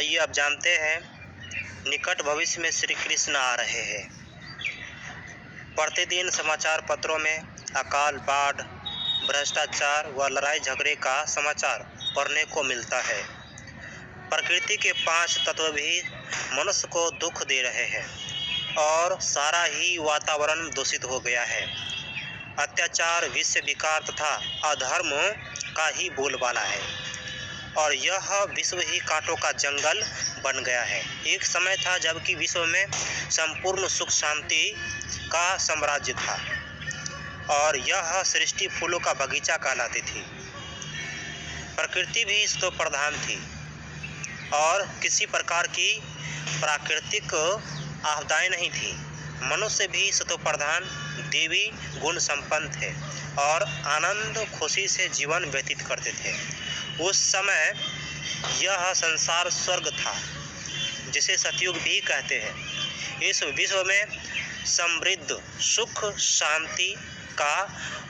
आइए अब जानते हैं निकट भविष्य में श्री कृष्ण आ रहे हैं। प्रतिदिन समाचार पत्रों में अकाल, बाढ़, भ्रष्टाचार व लड़ाई झगड़े का समाचार पढ़ने को मिलता है। प्रकृति के 5 तत्व भी मनुष्य को दुख दे रहे हैं और सारा ही वातावरण दूषित हो गया है। अत्याचार, विश्व विकार तथा अधर्म का ही बोलबाला है और यह विश्व ही कांटों का जंगल बन गया है। एक समय था जबकि विश्व में संपूर्ण सुख शांति का साम्राज्य था और यह सृष्टि फूलों का बगीचा कहलाती थी। प्रकृति भी इसको प्रधान थी और किसी प्रकार की प्राकृतिक आपदाएं नहीं थी। मनुष्य भी सतो प्रधान देवी गुण संपन्न थे और आनंद खुशी से जीवन व्यतीत करते थे। उस समय यह संसार स्वर्ग था, जिसे सतयुग भी कहते हैं। इस विश्व में समृद्ध सुख शांति का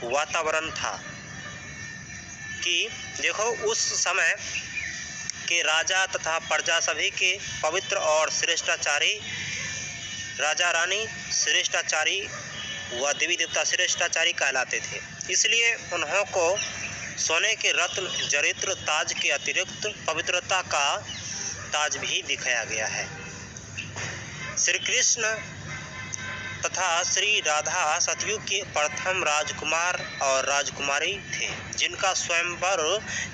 वातावरण था कि देखो उस समय के राजा तथा प्रजा सभी के पवित्र और श्रेष्ठाचारी, राजा रानी श्रेष्ठाचारी व देवी देवता श्रेष्ठाचारी कहलाते थे। इसलिए उन्हों को सोने के रत्न जरित्र ताज के अतिरिक्त पवित्रता का ताज भी दिखाया गया है। श्री कृष्ण तथा श्री राधा सतयुग के प्रथम राजकुमार और राजकुमारी थे, जिनका स्वयंवर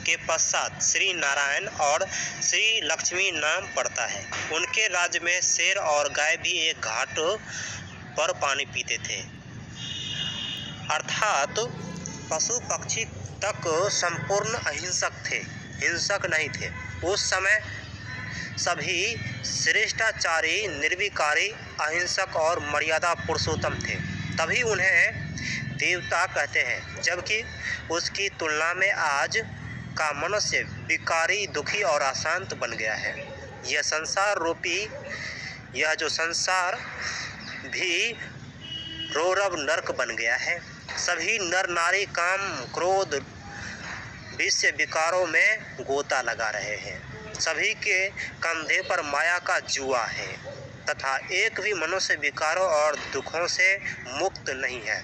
के पश्चात श्री नारायण और श्री लक्ष्मी नाम पड़ता है। उनके राज्य में शेर और गाय भी एक घाट पर पानी पीते थे, अर्थात पशु पक्षी तक संपूर्ण अहिंसक थे, हिंसक नहीं थे। उस समय सभी श्रेष्ठाचारी, निर्विकारी, अहिंसक और मर्यादा पुरुषोत्तम थे, तभी उन्हें देवता कहते हैं। जबकि उसकी तुलना में आज का मनुष्य विकारी, दुखी और अशांत बन गया है। यह संसार रूपी यह जो संसार भी रौरव नरक बन गया है। सभी नर नारी काम, क्रोध, विश्व विकारों में गोता लगा रहे हैं। सभी के कंधे पर माया का जुआ है तथा एक भी मनुष्य विकारों और दुखों से मुक्त नहीं है।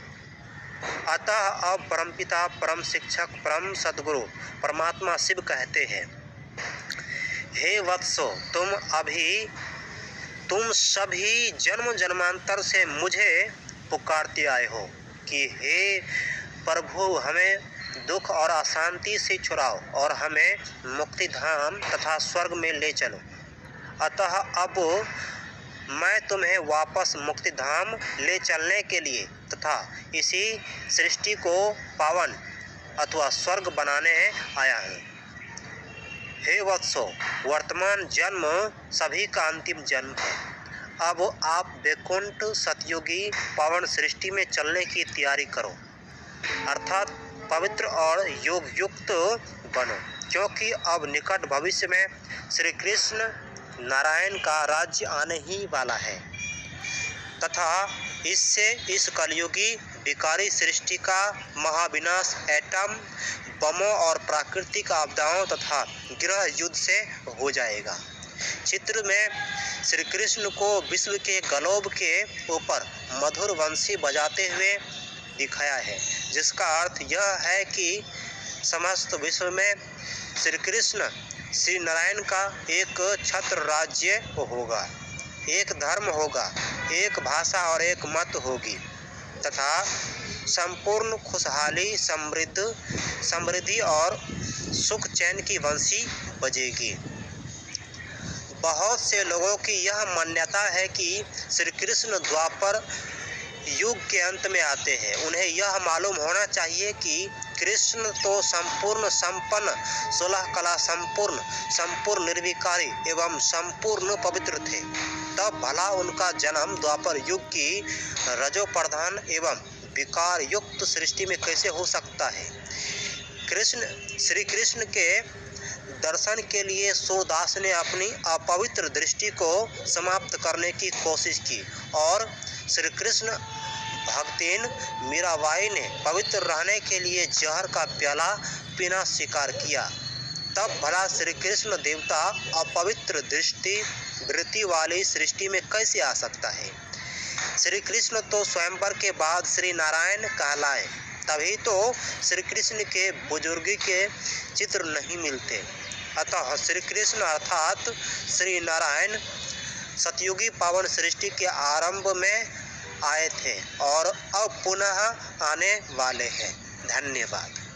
अतः अब परमपिता, परम शिक्षक, परम सद्गुरु परमात्मा शिव कहते हैं, हे वत्सो, तुम सभी जन्म जन्मांतर से मुझे पुकारते आए हो कि हे प्रभु, हमें दुख और अशांति से छुड़ाओ और हमें मुक्ति धाम तथा स्वर्ग में ले चलो। अतः अब मैं तुम्हें वापस मुक्ति धाम ले चलने के लिए तथा इसी सृष्टि को पावन अथवा स्वर्ग बनाने आया हूँ। हे वत्सो, वर्तमान जन्म सभी का अंतिम जन्म है। अब आप वैकुंठ सतयुगी पावन सृष्टि में चलने की तैयारी करो, अर्थात पवित्र और योग युक्त बनो, क्योंकि अब निकट भविष्य में श्री कृष्ण नारायण का राज्य आने ही वाला है तथा इससे इस कलयुगी विकारी सृष्टि का महाविनाश एटम बमों और प्राकृतिक आपदाओं तथा गृह युद्ध से हो जाएगा। चित्र में श्री कृष्ण को विश्व के ग्लोब के ऊपर मधुर वंशी बजाते हुए दिखाया है, जिसका अर्थ यह है कि समस्त विश्व में श्री कृष्ण श्री नारायण का एक छत्र राज्य होगा, एक धर्म होगा, एक भाषा और एक मत होगी तथा संपूर्ण खुशहाली, समृद्धि और सुख चैन की वंशी बजेगी। बहुत से लोगों की यह मान्यता है कि श्री कृष्ण द्वापर युग के अंत में आते हैं। उन्हें यह मालूम होना चाहिए कि कृष्ण तो संपूर्ण संपन्न, 16 कला संपूर्ण निर्विकारी एवं संपूर्ण पवित्र थे, तब भला उनका जन्म द्वापर युग की रजो प्रधान एवं विकार युक्त सृष्टि में कैसे हो सकता है। श्री कृष्ण के दर्शन के लिए सूरदास ने अपनी अपवित्र दृष्टि को समाप्त करने की कोशिश की और श्री कृष्ण भक्तिन मीराबाई ने पवित्र रहने के लिए जहर का प्याला पीना स्वीकार किया तब भला श्री कृष्ण देवता अपवित्र दृष्टि वृत्ति वाली सृष्टि में कैसे आ सकता है। श्री कृष्ण तो स्वयंवर के बाद श्री नारायण कहलाए, तभी तो श्री कृष्ण के बुजुर्गी के चित्र नहीं मिलते। अतः श्री कृष्ण अर्थात श्री नारायण सतयुगी पावन सृष्टि के आरंभ में आए थे और अब पुनः आने वाले हैं। धन्यवाद।